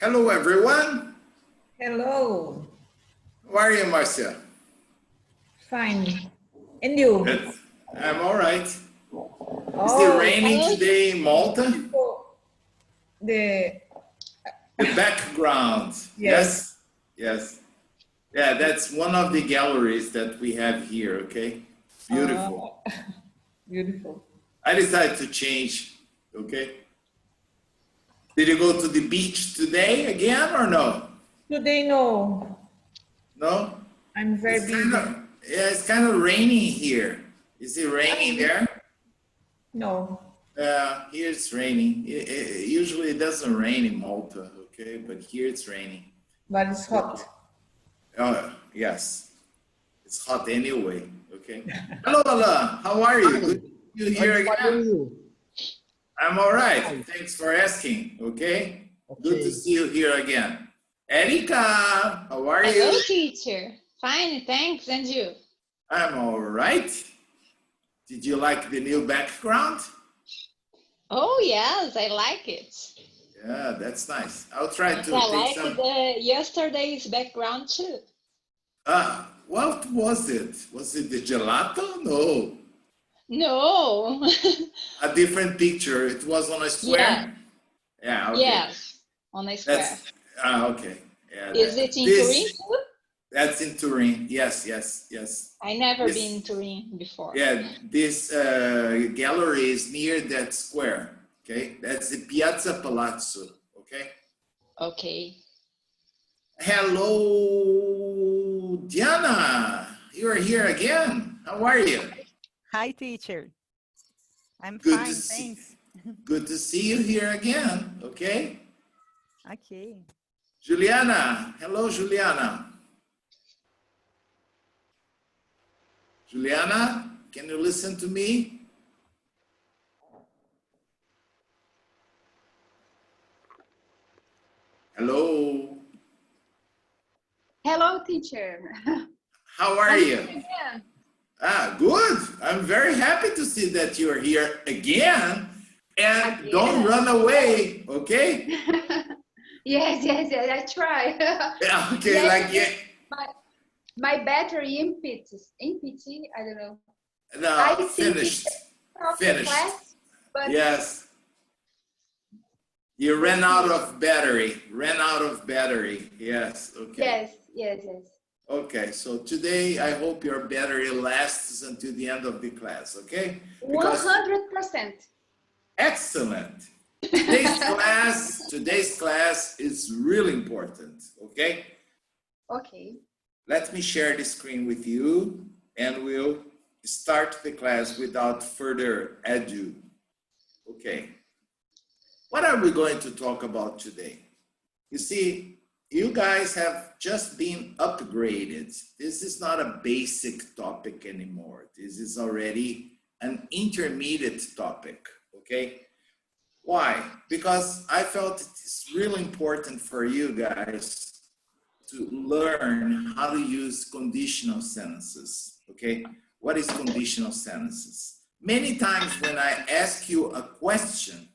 Hello, everyone. Hello. How are you, Marcia? Fine. And you? Good. I'm all right. Is it Oh, raining today in Malta? the The background. yes. Yes. Yeah, that's one of the galleries that we have here, okay? Beautiful. Beautiful. I decided to change, okay? Did you go to the beach today again or no? Today, no. No? I'm very busy. It's kind of rainy here. Is it raining there? No. Here it's raining. Usually it doesn't rain in Malta, okay? But here it's raining. But it's hot. Oh, yes. It's hot anyway, okay? Hello, Aula. How are you? Good to see you here again. I'm all right. Thanks for asking, okay? Good to see you here again. Erika, how are you? Hello, teacher. Fine, thanks. And you? I'm all right. Did you like the new background? Oh, yes, I like it. Yeah, that's nice. I'll try to I take like some... the yesterday's background too. What was it? Was it the gelato? No. No. A different picture. It was on a square? Yeah, okay. Yes, on a square. Okay. Yeah, Is it in Turin too? That's in Turin. Yes. I never been in Turin before. Yeah, this gallery is near that square. Okay, that's the Piazza Palazzo. Okay. Okay. Hello, Diana. You are here again. How are you? Hi, teacher. I'm Good fine, to see, thanks. Good to see you here again. Okay. Okay. Juliana. Hello, Juliana. Juliana, can you listen to me? Hello. Hello, teacher. How are you? Good. I'm very happy to see that you're here again. And don't run away, okay? Yes, I try. Okay, yes, my battery empty, I don't know. No, I finished. Class, but yes. You ran out of battery. Yes, okay. Yes. Okay, so today I hope your battery lasts until the end of the class, okay? 100%. Excellent. Today's class is really important, okay? Okay. Let me share the screen with you and we'll start the class without further ado. Okay. What are we going to talk about today? You see, you guys have just been upgraded. This is not a basic topic anymore. This is already an intermediate topic, okay? Why? Because I felt it's really important for you guys to learn how to use conditional sentences, okay? What is conditional sentences? Many times when I ask you a question,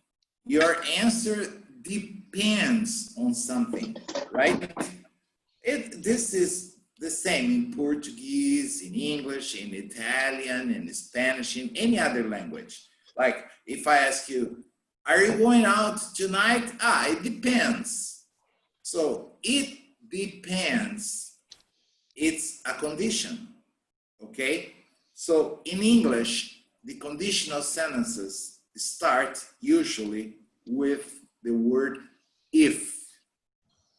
your answer depends on something, right? This is the same in Portuguese, in English, in Italian, in Spanish, in any other language. Like if I ask you, are you going out tonight? It depends. So it depends. It's a condition, okay? So in English, the conditional sentences start usually with the word if.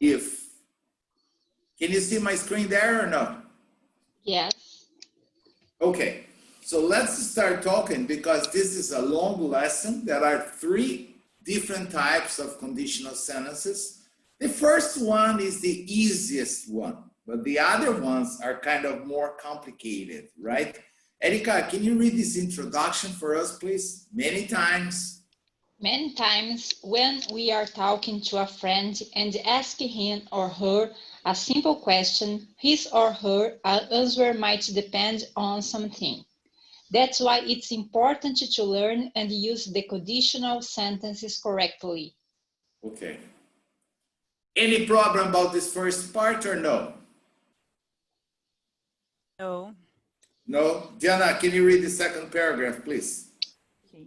If. Can you see my screen there or no? Yes. Okay, so let's start talking because this is a long lesson. There are 3 different types of conditional sentences. The first one is the easiest one, but the other ones are kind of more complicated, right? Erika, can you read this introduction for us, please? Many times When we are talking to a friend and ask him or her a simple question, his or her answer might depend on something. That's why it's important to learn and use the conditional sentences correctly. Okay. Any problem about this first part or no? No. No? Diana, can you read the second paragraph, please? Okay.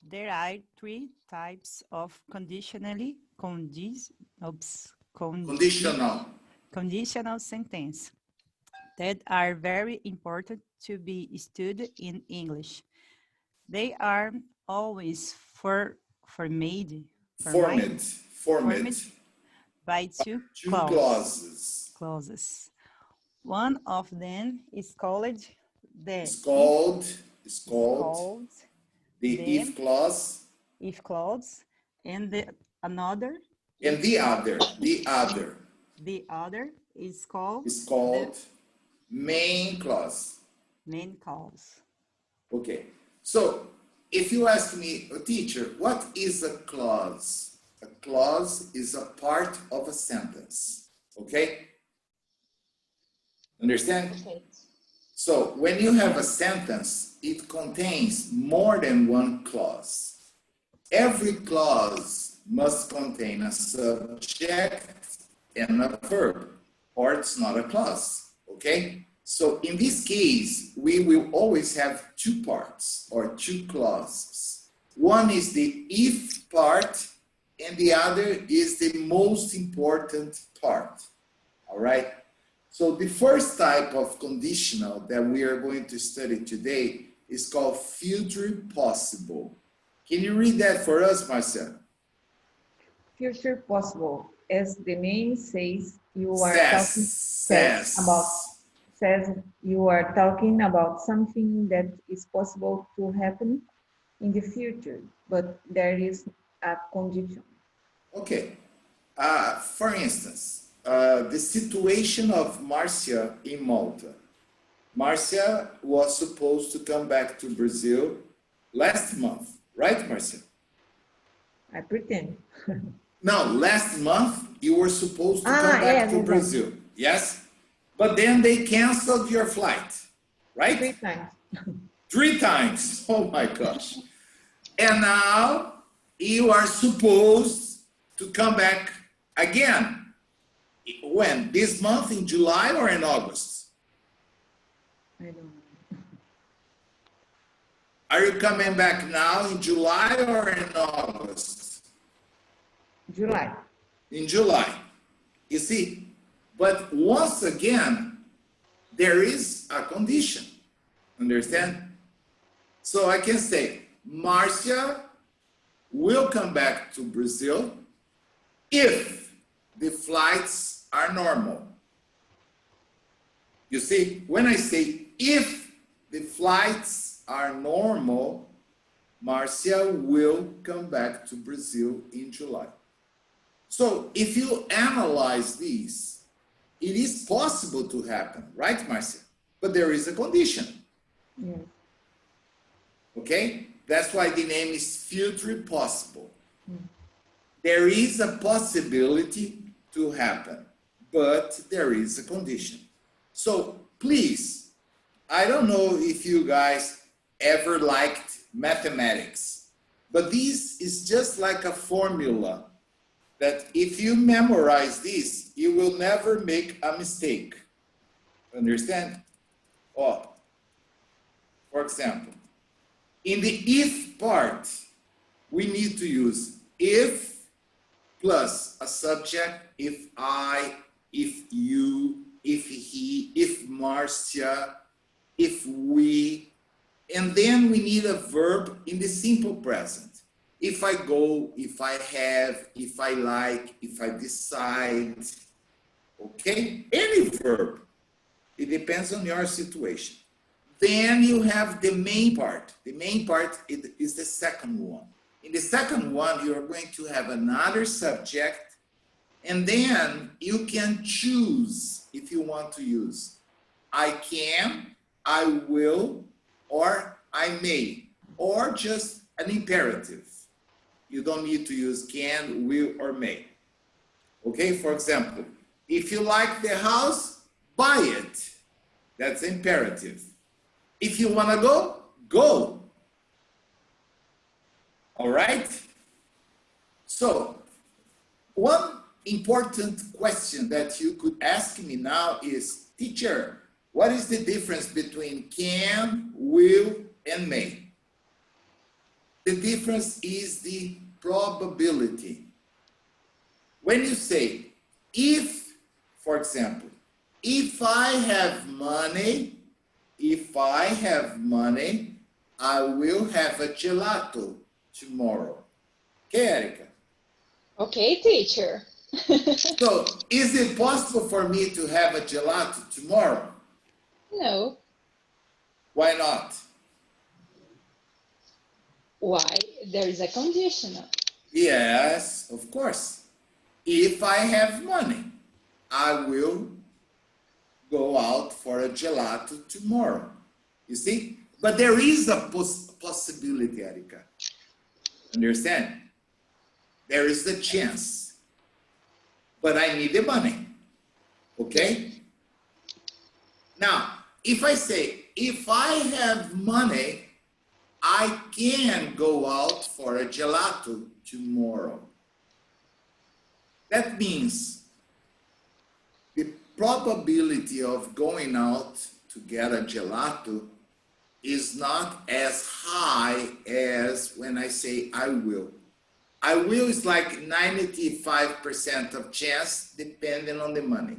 There are three types of conditional sentence that are very important to be studied in English. They are always formed by two clauses. One of them is called the if clause. If clause, and the other is called Main clause. main clause. Okay. So if you ask me, teacher, what is a clause? A clause is a part of a sentence. Okay? Understand? Okay. So when you have a sentence, it contains more than one clause. Every clause must contain a subject and a verb, or it's not a clause. Okay? So in this case, we will always have two parts or two clauses. One is the if part, and the other is the most important part. All right? So the first type of conditional that we are going to study today is called future possible. Can you read that for us, Marcel? Future possible. As the name says, you are talking about something that is possible to happen in the future, but there is a condition. Okay. For instance, the situation of Marcia in Malta. Marcia was supposed to come back to Brazil last month, right, Marcia? I pretend. No, last month you were supposed to come back to Brazil. Yes? But then they canceled your flight, right? 3 times. 3 times. Oh my gosh. And now you are supposed to come back again. When? This month, in July or in August? I don't know. Are you coming back now in July or in August? July. In July. You see? But once again, there is a condition. Understand? So I can say, Marcia will come back to Brazil if the flights are normal. You see, when I say if the flights are normal, Marcia will come back to Brazil in July. So if you analyze these, it is possible to happen, right, Marcia? But there is a condition. Yes. Okay? That's why the name is future possible. There is a possibility to happen, but there is a condition. So please, I don't know if you guys ever liked mathematics, but this is just like a formula that if you memorize this, you will never make a mistake. Understand? Oh, for example, in the if part, we need to use if plus a subject, if I, if you, if he, if Marcia, if we, and then we need a verb in the simple present. If I go, if I have, if I like, if I decide, okay? Any verb. It depends on your situation. Then you have the main part. The main part is the second one. In the second one, you are going to have another subject, and then you can choose if you want to use I can, I will, or I may, or just an imperative. You don't need to use can, will, or may. Okay, for example, if you like the house, buy it. That's imperative. If you want to go, go. All right? So, one important question that you could ask me now is, teacher, what is the difference between can, will, and may? The difference is the probability. When you say, if, for example, if I have money, I will have a gelato tomorrow. Okay, Erica? Okay, teacher. So, is it possible for me to have a gelato tomorrow? No. Why not? Why? There is a conditional. Yes, of course. If I have money, I will go out for a gelato tomorrow. You see? But there is a possibility, Erika. Understand? There is a chance. But I need the money. Okay? Now, if I say, if I have money, I can go out for a gelato tomorrow. That means the probability of going out to get a gelato is not as high as when I say I will. I will is like 95% of chance depending on the money.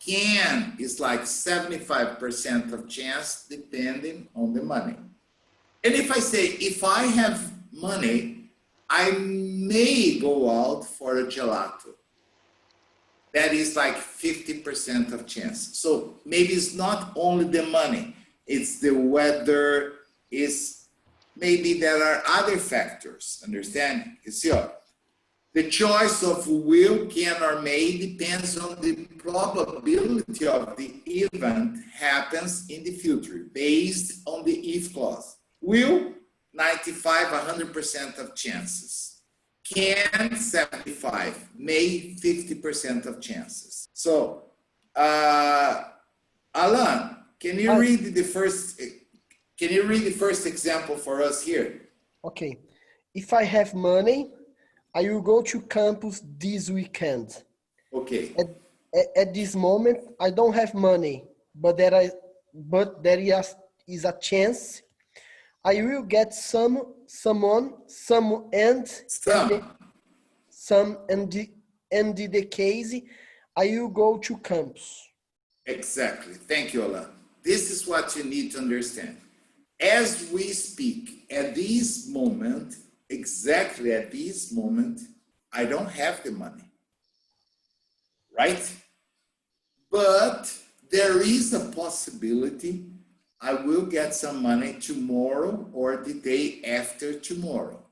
Can is like 75% of chance depending on the money. And if I say, if I have money, I may go out for a gelato. That is like 50% of chance. So maybe it's not only the money, it's the weather, it's maybe there are other factors, understand? You see, the choice of will, can, or may depends on the probability of the event happens in the future, based on the if clause. Will, 95, 100% of chances. Can, 75. May, 50% of chances. So, Alan, can you read the first example for us here? Okay. If I have money, I will go to campus this weekend. Okay. At this moment, I don't have money, but there is a chance I will get some, and in the case, I will go to campus. Exactly. Thank you, Alan. This is what you need to understand. As we speak, at this moment, exactly at this moment, I don't have the money, right? But there is a possibility I will get some money tomorrow or the day after tomorrow.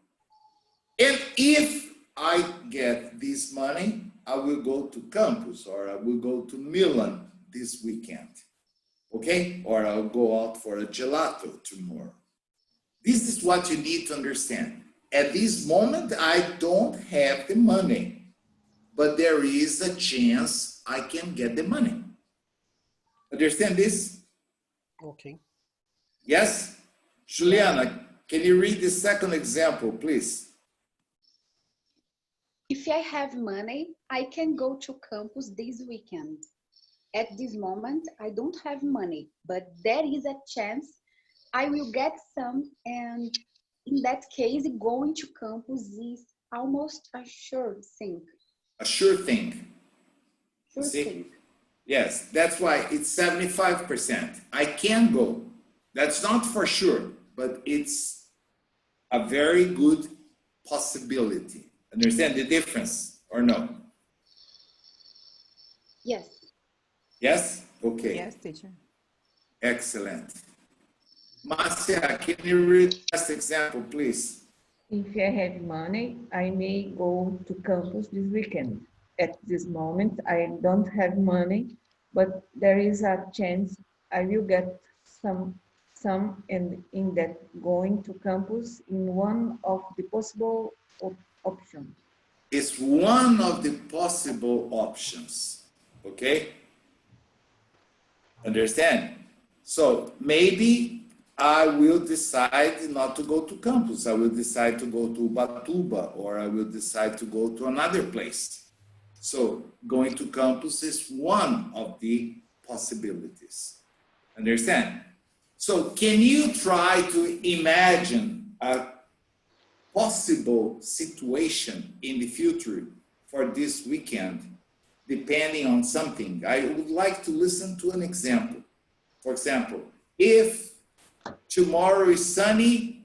And if I get this money, I will go to campus or I will go to Milan this weekend, okay? Or I'll go out for a gelato tomorrow. This is what you need to understand. At this moment, I don't have the money, but there is a chance I can get the money. Understand this? Okay. Yes? Juliana, can you read the second example, please? If I have money, I can go to campus this weekend. At this moment, I don't have money, but there is a chance I will get some, and in that case, going to campus is almost a sure thing. A sure thing. Sure See? thing. Yes, that's why it's 75%. I can go. That's not for sure, but it's a very good possibility. Understand the difference or no? Yes. Yes? Okay. Yes, teacher. Excellent. Marcia, can you read the last example, please? If I have money, I may go to campus this weekend. At this moment, I don't have money, but there is a chance I will get some, and in that going to campus in one of the possible options. It's one of the possible options, okay? Understand? So maybe I will decide not to go to campus. I will decide to go to Ubatuba, or I will decide to go to another place. So going to campus is one of the possibilities. Understand? So can you try to imagine a possible situation in the future for this weekend, depending on something? I would like to listen to an example. For example, if tomorrow is sunny,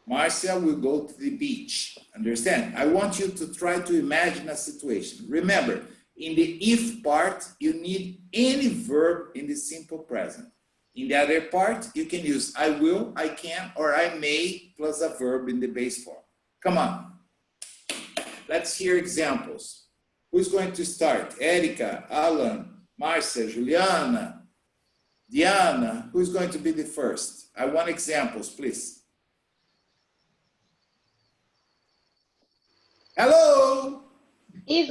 Marcia will go to the beach. Understand? I want you to try to imagine a situation. Remember, in the if part, you need any verb in the simple present. In the other part, you can use I will, I can, or I may plus a verb in the base form. Come on. Let's hear examples. Who's going to start? Erika, Alan, Marcia, Juliana, Diana. Who's going to be the first? I want examples, please. Hello. If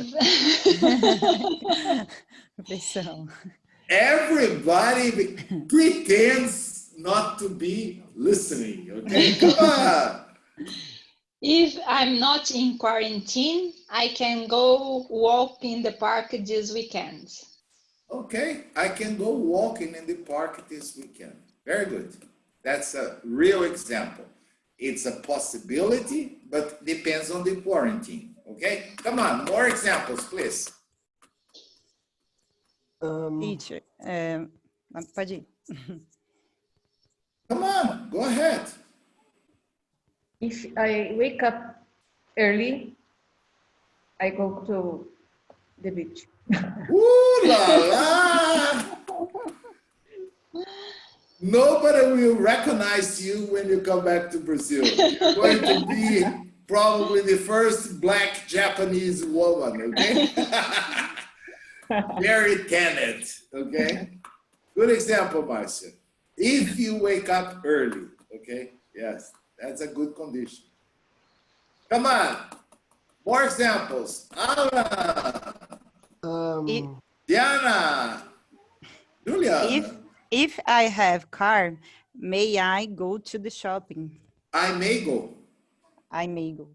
Pessoal. Everybody pretends not to be listening, okay? Come on. if I'm not in quarantine, I can go walk in the park this weekend. Okay, I can go walking in the park this weekend. Very good. That's a real example. It's a possibility, but depends on the quarantine, okay? Come on, more examples, please. Teacher, pode ir. Come on, go ahead. If I wake up early, I go to the beach. Ooh la la! Nobody will recognize you when you come back to Brazil. You're going to be probably the first Black Japanese woman, okay? Very candid, okay? Good example, Marcia. If you wake up early, okay? Yes, that's a good condition. Come on, more examples. Aula, Diana, Julia. If I have car, may I go to the shopping? I may go. I may go.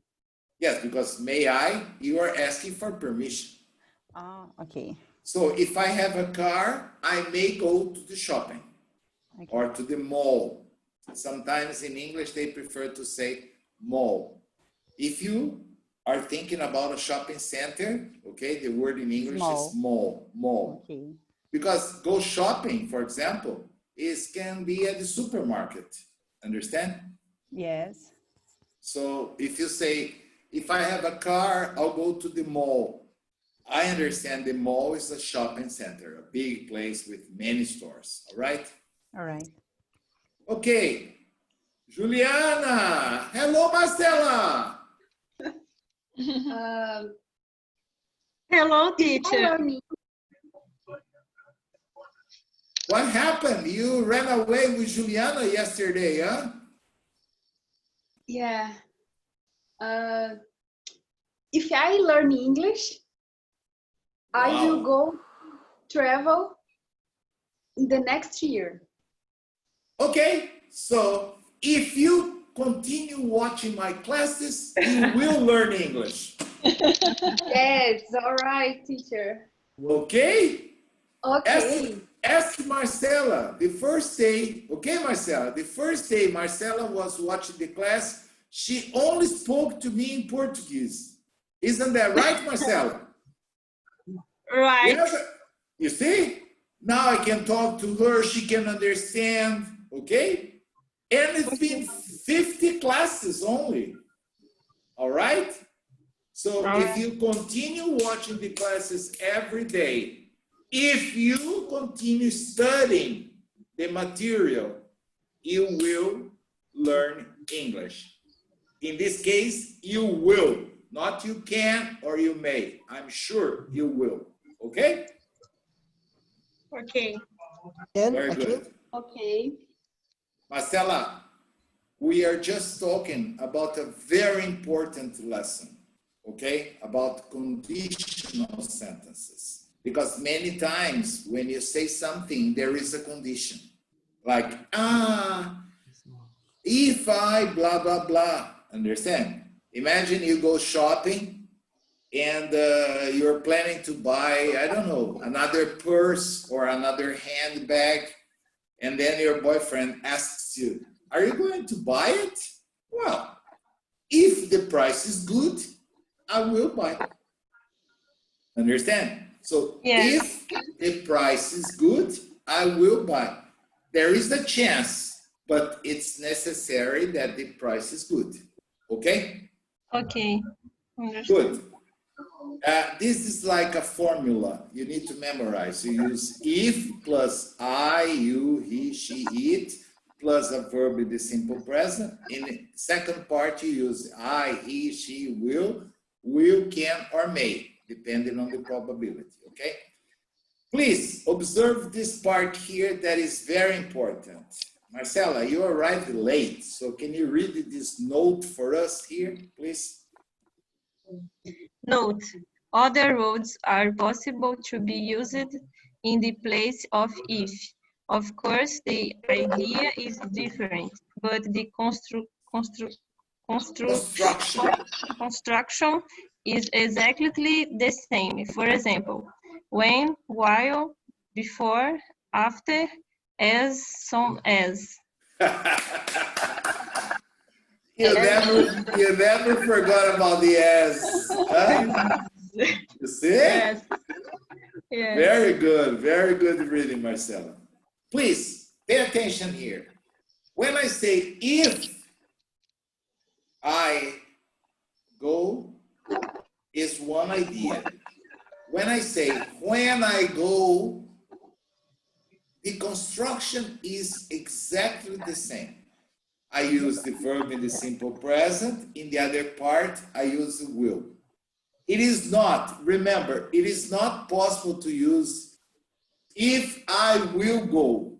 Yes, because may I, you are asking for permission. Ah, okay. So if I have a car, I may go to the shopping or to the mall. Sometimes in English, they prefer to say mall. If you are thinking about a shopping center, okay, the word in English is mall, mall. Okay. Because go shopping, for example, can be at the supermarket, understand? Yes. So if you say, if I have a car, I'll go to the mall. I understand the mall is a shopping center, a big place with many stores, all right? All right. Okay, Juliana. Hello, Marcela. Hello, teacher. What happened? You ran away with Juliana yesterday, huh? Yeah. If I learn English, I will go travel in the next year. Okay, so if you continue watching my classes, you will learn English. Yes, all right, teacher. Okay? Okay. Ask Marcela the first day, okay, Marcela? The first day Marcela was watching the class, she only spoke to me in Portuguese. Isn't that right, Marcela? Right. Yes, you see? Now I can talk to her, she can understand, okay? And it's been 50 classes only, all right? So if you continue watching the classes every day, if you continue studying the material, you will learn English. In this case, you will, not you can or you may. I'm sure you will, okay? Okay. Very good. Okay. Marcela, we are just talking about a very important lesson, okay? About conditional sentences. Because many times when you say something, there is a condition. Like, if I blah, blah, blah. Understand? Imagine you go shopping and you're planning to buy, I don't know, another purse or another handbag, and then your boyfriend asks you, are you going to buy it? Well, if the price is good, I will buy. Understand? So Yes. if the price is good, I will buy. There is a chance, but it's necessary that the price is good. Okay? Okay. Understood. Good. This is like a formula you need to memorize. You use if plus I, you, he, she, it, plus a verb in the simple present. In the second part, you use I, he, she, will, can, or may, depending on the probability, okay? Please observe this part here that is very important. Marcela, you arrived late, so can you read this note for us here, please? Note, other roads are possible to be used in the place of if. Of course, the idea is different, but the construction is exactly the same. For example, when, while, before, after, as soon as. You never forgot about the as. Huh? You see? Yes. Yes. Very good reading, Marcela. Please pay attention here. When I say if I go is one idea. When I say when I go, the construction is exactly the same. I use the verb in the simple present. In the other part, I use the will. It is not, remember, it is not possible to use if I will go.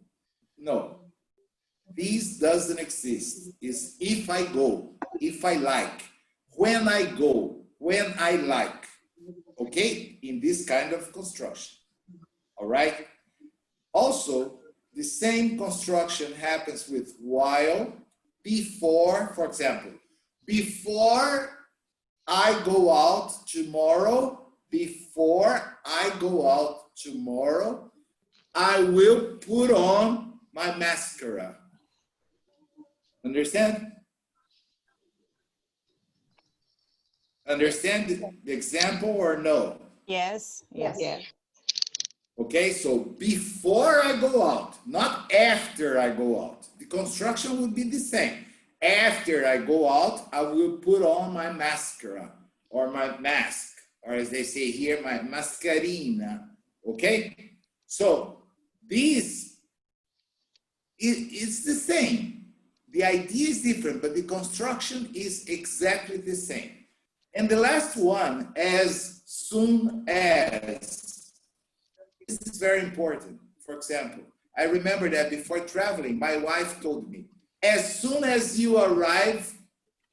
No, this doesn't exist. It's if I go, if I like, when I go, when I like. Okay, in this kind of construction. All right. Also, the same construction happens with while, before, for example, before I go out tomorrow, before I go out tomorrow, I will put on my mascara. Understand? Understand the example or no? Yes, yes. Yes. Okay, so before I go out, not after I go out. The construction would be the same. After I go out, I will put on my mascara or my mask, or as they say here, my mascarina. Okay, so this it's the same. The idea is different, but the construction is exactly the same. And the last one, as soon as. This is very important. For example, I remember that before traveling, my wife told me, as soon as you arrive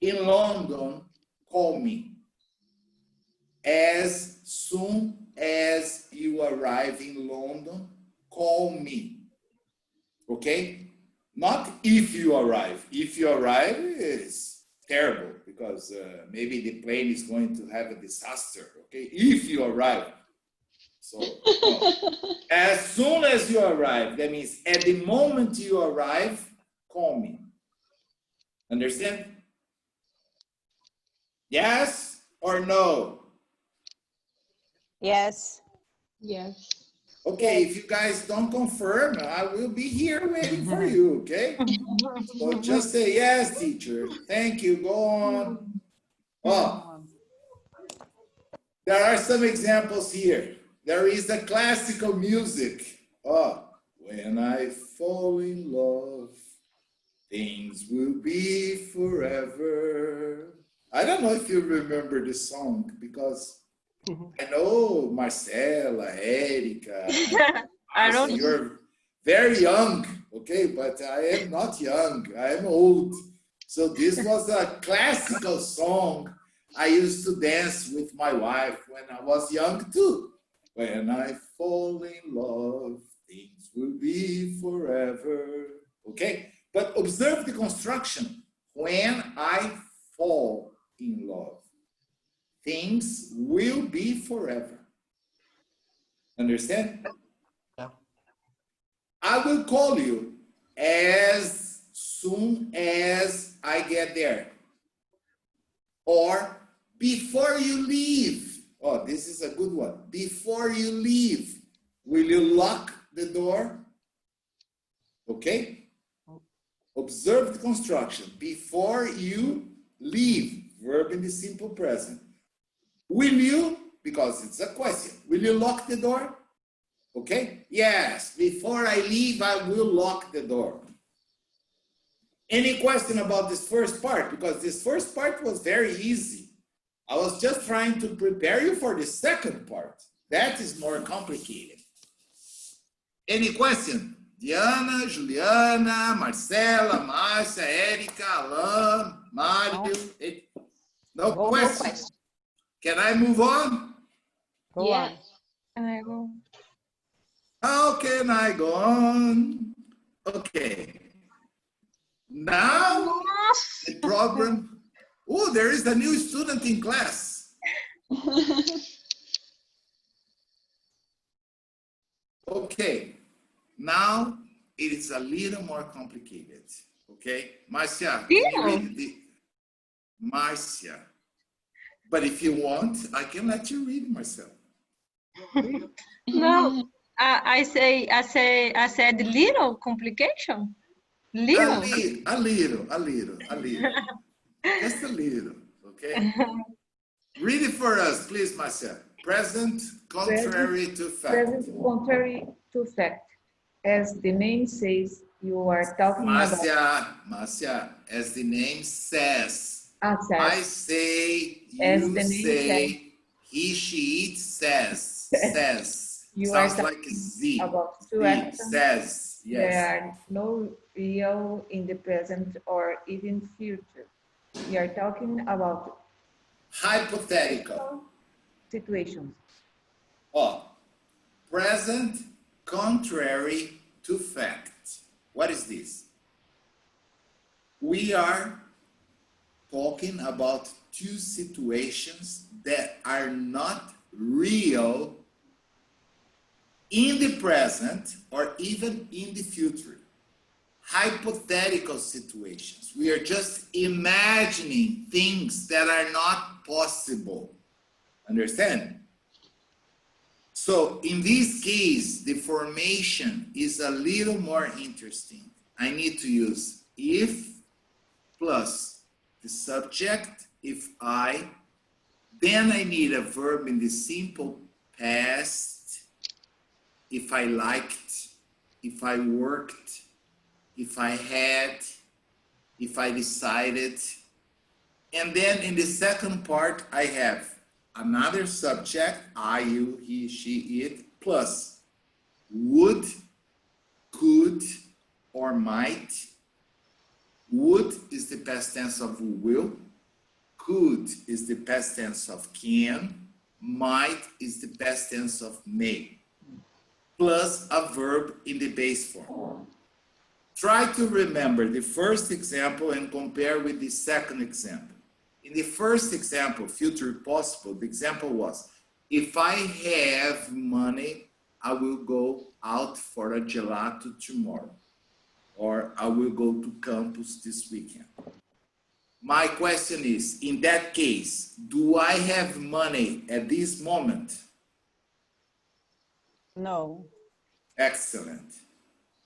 in London, call me. As soon as you arrive in London, call me. Okay? Not if you arrive. If you arrive, it's terrible because maybe the plane is going to have a disaster. Okay? If you arrive. So, as soon as you arrive, that means at the moment you arrive, call me. Understand? Yes or no? Yes. Yes. Okay, if you guys don't confirm, I will be here waiting for you, okay? So just say yes, teacher. Thank you, go on. Oh, there are some examples here. There is the classical music. Oh, when I fall in love, things will be forever. I don't know if you remember this song because I know Marcela, Erica, I don't. you're very young, okay? But I am not young, I am old. So this was a classical song I used to dance with my wife when I was young too. When I fall in love, things will be forever. Okay? But observe the construction. When I fall in love. things will be forever. Understand? Yeah. I will call you as soon as I get there. Or before you leave. Oh, this is a good one. Before you leave, will you lock the door? Okay? Observe the construction. Before you leave, verb in the simple present. Will you, because it's a question, will you lock the door? Okay? Yes, before I leave, I will lock the door. Any question about this first part? Because this first part was very easy. I was just trying to prepare you for the second part. That is more complicated. Any question? Diana, Juliana, Marcela, Márcia, Érica, Alain, Mário. No question. Can I move on? Go Yeah. on. Can I go? How can I go on? Okay. Now the program. Oh, there is a new student in class. Okay. Now it is a little more complicated. Okay, Marcia, can you read the Marcia? But if you want, I can let you read myself. No, I said little complication. Little. A little. Just a little, okay? Read it for us, please, Marcia. Present, contrary to fact. Present contrary to fact. As the name says, you are talking about. Marcia, as the name says. Says. I say, As you the name say, says. he, she, it says. Says. You Sounds are like Z. about two Z, actions. says, yes. There are no real in the present or even future. We are talking about Hypothetical. situations. Oh, present, contrary to fact. What is this? We are talking about two situations that are not real in the present or even in the future. Hypothetical situations. We are just imagining things that are not possible. Understand? So in this case, the formation is a little more interesting. I need to use if plus the subject, if I, then I need a verb in the simple past, if I liked, if I worked, if I had, if I decided. And then in the second part, I have another subject, I, you, he, she, it, plus would, could, or might. Would is the past tense of will. Could is the past tense of can. Might is the past tense of may. Plus a verb in the base form. Try to remember the first example and compare with the second example. In the first example, future possible, the example was, if I have money, I will go out for a gelato tomorrow. Or I will go to campus this weekend. My question is, in that case, do I have money at this moment? No. Excellent.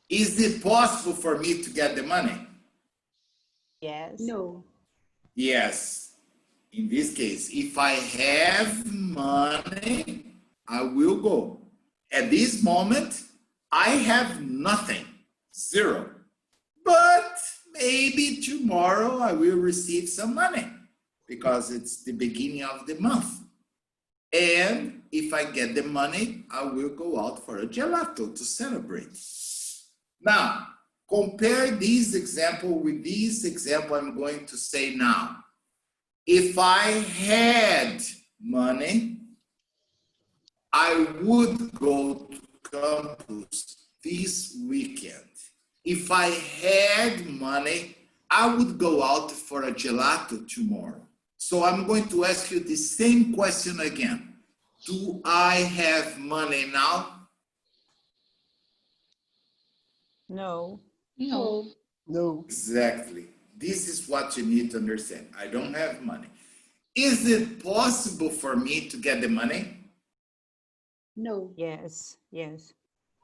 Is it possible for me to get the money? Yes. No. Yes. In this case, if I have money, I will go. At this moment, I have nothing, zero. But maybe tomorrow I will receive some money because it's the beginning of the month. And if I get the money, I will go out for a gelato to celebrate. Now, compare this example with this example I'm going to say now. If I had money, I would go to campus this weekend. If I had money, I would go out for a gelato tomorrow. So I'm going to ask you the same question again. Do I have money now? No. No. No. Exactly. This is what you need to understand. I don't have money. Is it possible for me to get the money? No. Yes. Yes.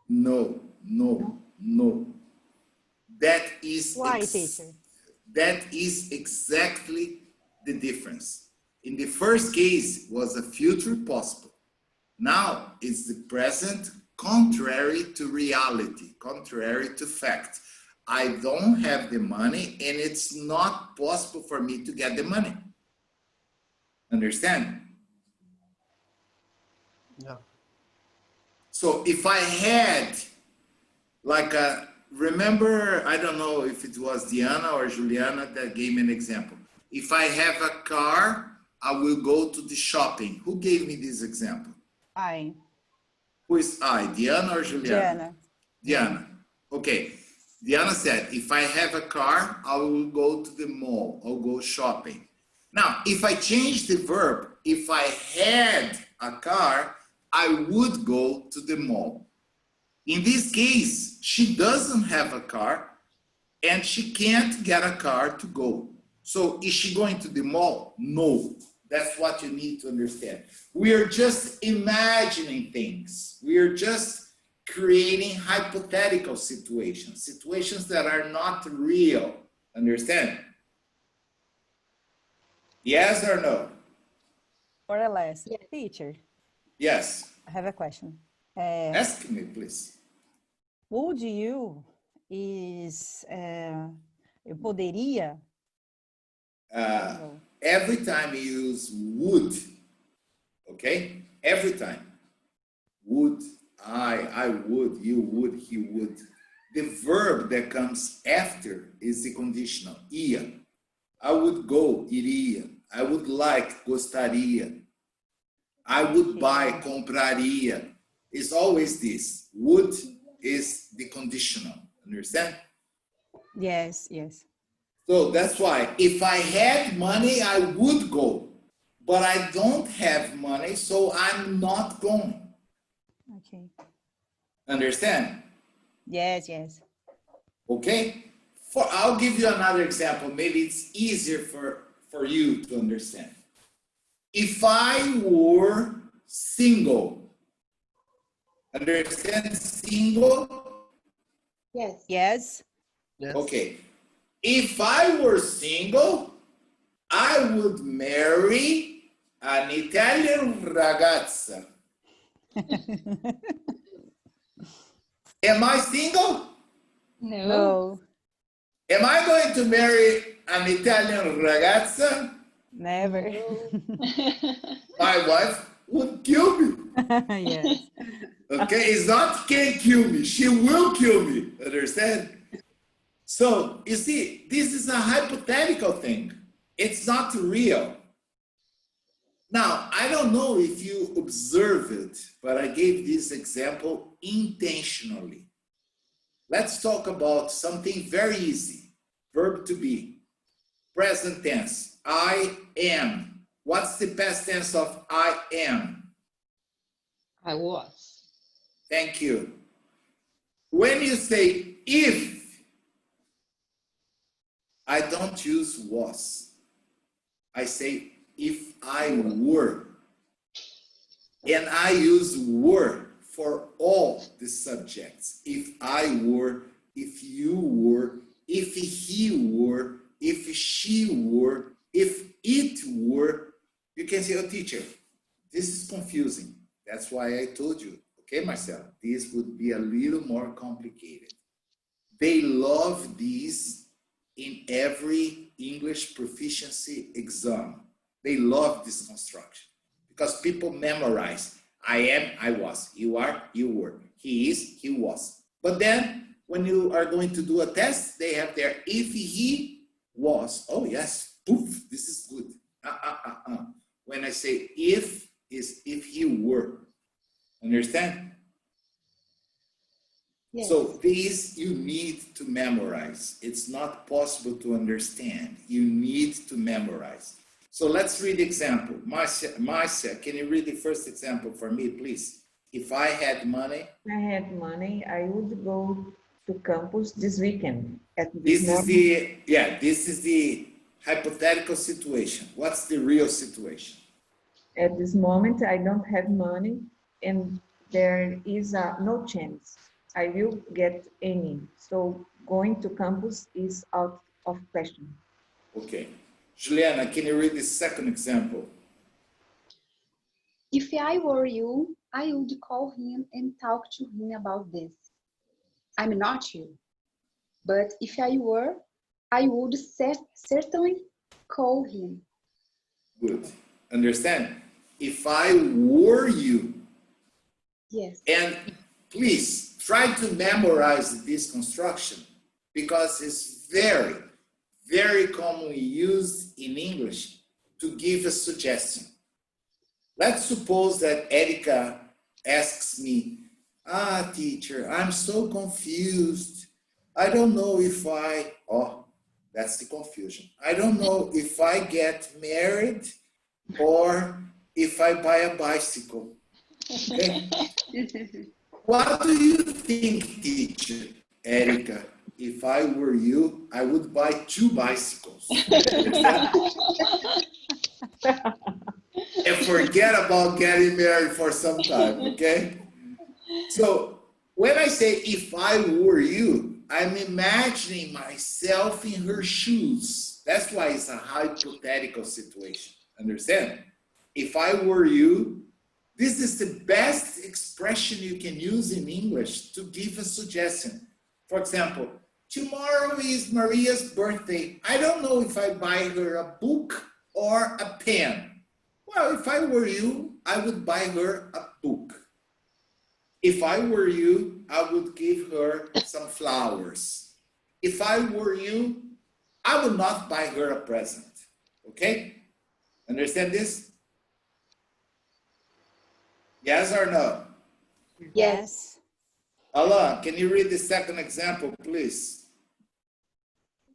No, no, no. That is Why, teacher? that is exactly the difference. In the first case was a future possible. Now it's the present contrary to reality, contrary to fact. I don't have the money and it's not possible for me to get the money. Understand? No. So if I had like a, remember, I don't know if it was Diana or Juliana that gave me an example. If I have a car, I will go to the shopping. Who gave me this example? I. Who is I, Diana or Juliana? Diana. Diana. Okay. Diana said, if I have a car, I will go to the mall. I'll go shopping. Now, if I change the verb, if I had a car, I would go to the mall. In this case, she doesn't have a car and she can't get a car to go. So is she going to the mall? No. That's what you need to understand. We are just imagining things. We are just creating hypothetical situations, situations that are not real. Understand? Yes or no? More or less. Yes. Teacher, Yes. I have a question. Ask me, please. Would you is eu poderia? No. Every time you use would, okay? Every time. Would, I would, you would, he would. The verb that comes after is the conditional, ia. I would go, iria. I would like, gostaria. I would buy, compraria. It's always this. Would is the conditional. Understand? Yes, yes. So that's why if I had money, I would go. But I don't have money, so I'm not going. Okay. Understand? Yes, yes. Okay? I'll give you another example. Maybe it's easier for you to understand. If I were single, understand single? Yes. Yes. Yes. Okay. If I were single, I would marry an Italian ragazza. Am I single? No. No. Am I going to marry an Italian ragazza? Never. My wife would kill me. Yes. Okay, it's not can't kill me, she will kill me. Understand? So you see, this is a hypothetical thing. It's not real. Now, I don't know if you observe it, but I gave this example intentionally. Let's talk about something very easy. Verb to be. Present tense. I am. What's the past tense of I am? I was. Thank you. When you say if, I don't use was. I say if I were. And I use were for all the subjects. If I were, if you were, if he were, if she were, if it were. You can say, oh teacher, this is confusing. That's why I told you. Okay, Marcelo, this would be a little more complicated. They love these in every English proficiency exam. They love this construction because people memorize. I am, I was. You are, you were. He is, he was. But then when you are going to do a test, they have their if he was. Oh yes, poof, this is good. When I say if, is if he were. Understand? Yes. So these you need to memorize. It's not possible to understand. You need to memorize. So let's read the example. Marcia, can you read the first example for me, please? If I had money. If I had money, I would go to campus this weekend. This is the hypothetical situation. What's the real situation? At this moment, I don't have money, and there is no chance I will get any. So going to campus is out of question. Okay. Juliana, can you read the second example? If I were you, I would call him and talk to him about this. I'm not you, but if I were, I would certainly call him. Good. Understand? If I were you. Yes. And please try to memorize this construction because it's very, very commonly used in English to give a suggestion. Let's suppose that Erica asks me, teacher, I'm so confused. I don't know if that's the confusion. I don't know if I get married or if I buy a bicycle. Okay? What do you think, teacher? Erica, if I were you, I would buy 2 bicycles. And forget about getting married for some time, okay? So when I say if I were you, I'm imagining myself in her shoes. That's why it's a hypothetical situation. Understand? If I were you, this is the best expression you can use in English to give a suggestion. For example, tomorrow is Maria's birthday. I don't know if I buy her a book or a pen. Well, if I were you, I would buy her a book. If I were you, I would give her some flowers. If I were you, I would not buy her a present. Okay? Understand this? Yes or no? Yes. Aula, can you read the second example, please?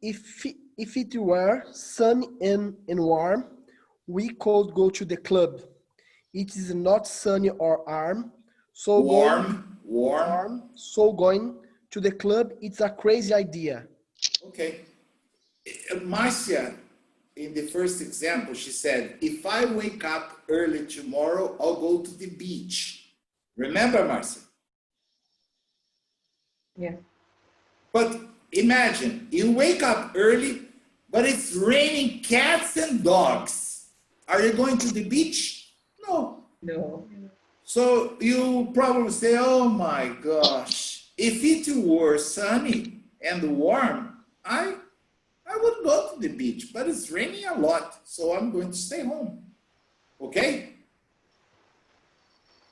If it were sunny and warm, we could go to the club. It is not sunny or warm, so warm. So going to the club, it's a crazy idea. Okay. Marcia, in the first example, she said, if I wake up early tomorrow, I'll go to the beach. Remember, Marcia? Yeah. But imagine, you wake up early, but it's raining cats and dogs. Are you going to the beach? No. No. So you probably say, oh my gosh, if it were sunny and warm, I would go to the beach, but it's raining a lot, so I'm going to stay home. Okay?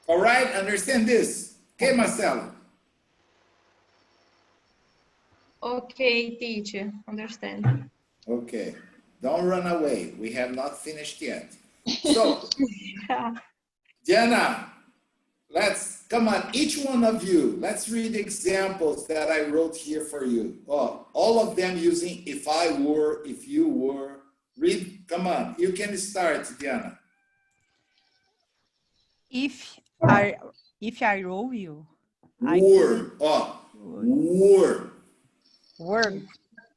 All right, understand this. Okay, Marcelo? Okay, teacher, understand. Okay, don't run away. We have not finished yet. So, Diana, come on, each one of you, let's read the examples that I wrote here for you. Oh, all of them using if I were, if you were. Read, come on, you can start, Diana. If I roll you, were. Word.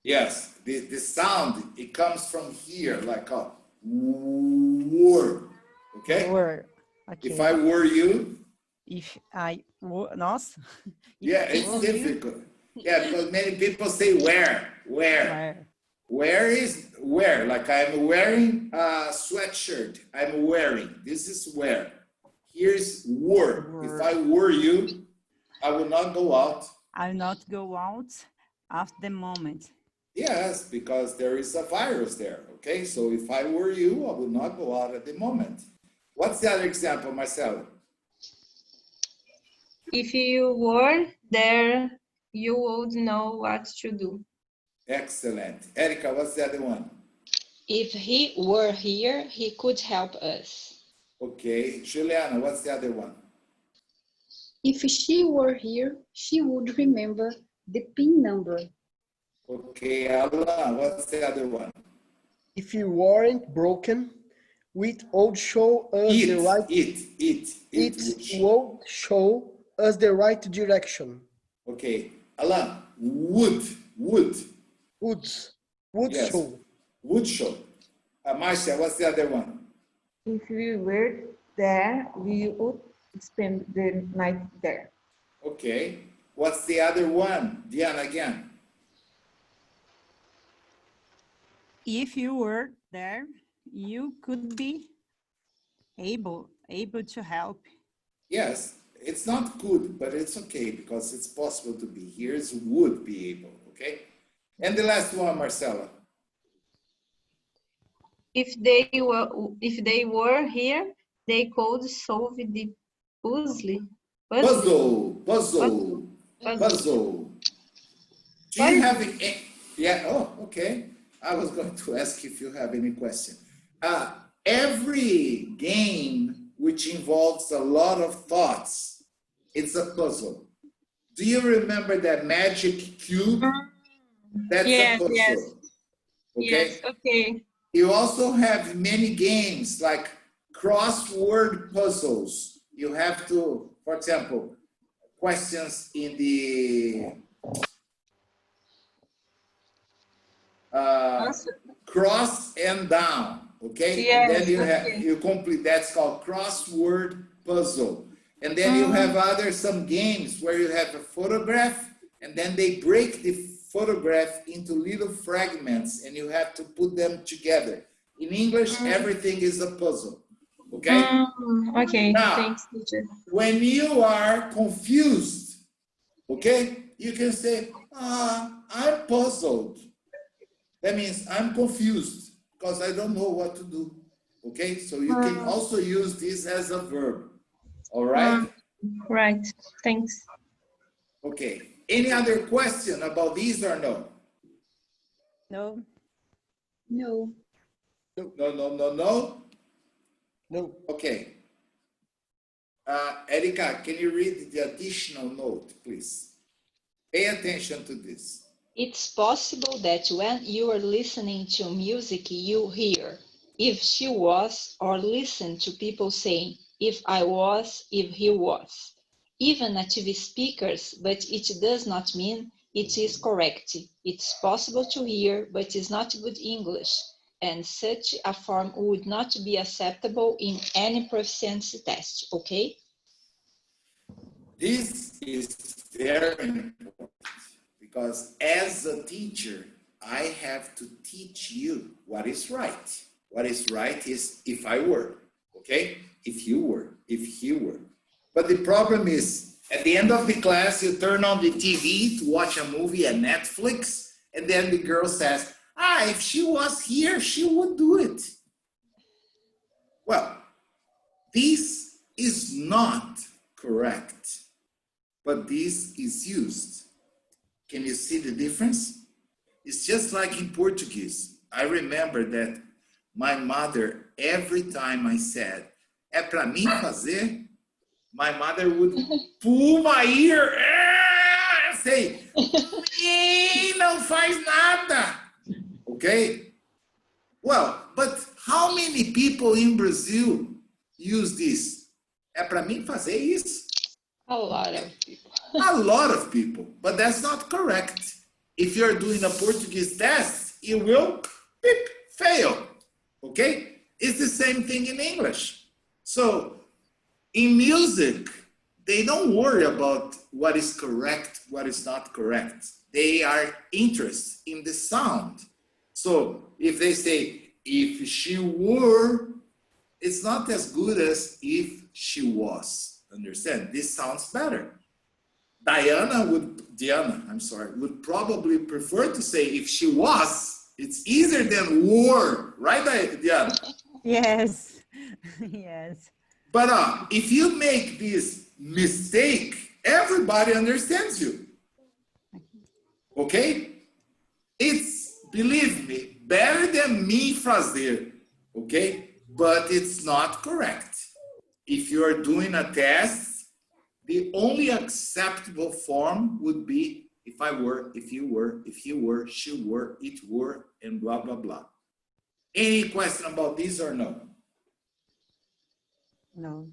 Yes, the sound, it comes from here, like a were. Okay? Were. Okay. If I were you. If I were, nossa. Yeah, it's difficult. Yeah, because many people say where. Where is where? Like I'm wearing a sweatshirt. I'm wearing. This is where. Here's were. If I were you, I would not go out. I will not go out at the moment. Yes, because there is a virus there. Okay, so if I were you, I would not go out at the moment. What's the other example, Marcelo? If you were there, you would know what to do. Excellent. Erica, what's the other one? If he were here, he could help us. Okay. Juliana, what's the other one? If she were here, she would remember the PIN number. Okay, Aula, what's the other one? If you weren't broken, It would show us the right. It would show us the right direction. Okay, Alan, would. Would Yes. show. Would show. Marcia, what's the other one? If we were there, we would spend the night there. Okay. What's the other one? Diana, again. If you were there, you could be able to help. Yes, it's not good, but it's okay because it's possible to be. Here's would be able, okay? And the last one, Marcela. If they were here, they could solve the puzzle. Puzzle. Do you have any? Yeah, oh, okay. I was going to ask if you have any question. Every game which involves a lot of thoughts, it's a puzzle. Do you remember that magic cube? That's a puzzle. Yes. Okay? Yes, okay. You also have many games like crossword puzzles. You have to, for example, questions in the cross and down, okay? Yes, and then you have okay. you complete. That's called crossword puzzle. And then you have some games where you have a photograph, and then they break the photograph into little fragments, and you have to put them together. In English, everything is a puzzle. Okay. Okay. Now, Thanks, teacher. when you are confused, okay, you can say, I'm puzzled. That means I'm confused because I don't know what to do. Okay, so you can also use this as a verb. All right? Right. Thanks. Okay. Any other question about these or no? No. No. No? Okay. Erika, can you read the additional note, please? Pay attention to this. It's possible that when you are listening to music, you hear if she was, or listen to people saying if I was, if he was. Even native speakers, but it does not mean it is correct. It's possible to hear, but it's not good English, and such a form would not be acceptable in any proficiency test, okay? This is very important because as a teacher, I have to teach you what is right. What is right is if I were, okay? If you were, if he were. But the problem is, at the end of the class, you turn on the TV to watch a movie at Netflix, and then the girl says, if she was here, she would do it. Well, this is not correct, but this is used. Can you see the difference? It's just like in Portuguese. I remember that my mother, every time I said, é pra mim fazer, my mother would pull my ear and say, não faz nada. Okay? Well, but how many people in Brazil use this? É pra mim fazer isso? A lot of people. A lot of people, but that's not correct. If you're doing a Portuguese test, you will fail. Okay? It's the same thing in English. So in music, they don't worry about what is correct, what is not correct. They are interested in the sound. So if they say, if she were, it's not as good as if she was. Understand? This sounds better. Diana would probably prefer to say if she was. It's easier than were, right, Diana? Yes. Yes. But if you make this mistake, everybody understands you. Okay? It's, believe me, better than me fazer. Okay? But it's not correct. If you are doing a test, the only acceptable form would be if I were, if you were, if he were, she were, it were, and blah, blah, blah. Any question about this or no? No.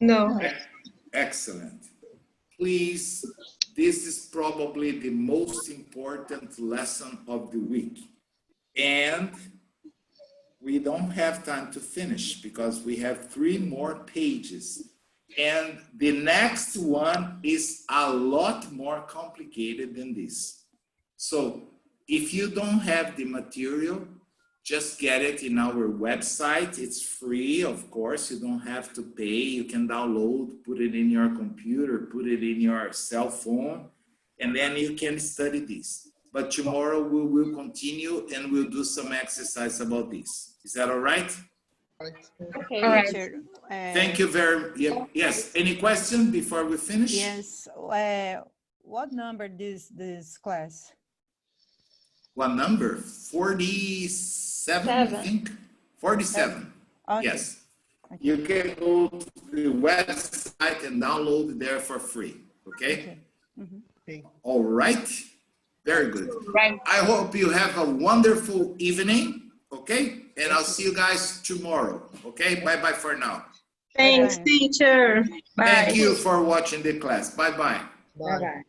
No. Excellent. Please, this is probably the most important lesson of the week. And we don't have time to finish because we have 3 more pages. And the next one is a lot more complicated than this. So if you don't have the material, just get it in our website. It's free, of course. You don't have to pay. You can download, put it in your computer, put it in your cell phone, and then you can study this. But tomorrow we will continue and we'll do some exercise about this. Is that all right? Okay. All right. Teacher, Thank you very much. Yes. Any question before we finish? Yes. What number this class? What number? 47, I think. 47. Okay. Yes. You can go to the website and download there for free. Okay? Okay. All right. Very good. Right. I hope you have a wonderful evening. Okay? And I'll see you guys tomorrow. Okay? Bye-bye for now. Thanks, Bye. teacher. Bye. Thank you for watching the class. Bye-bye. Bye. Bye-bye.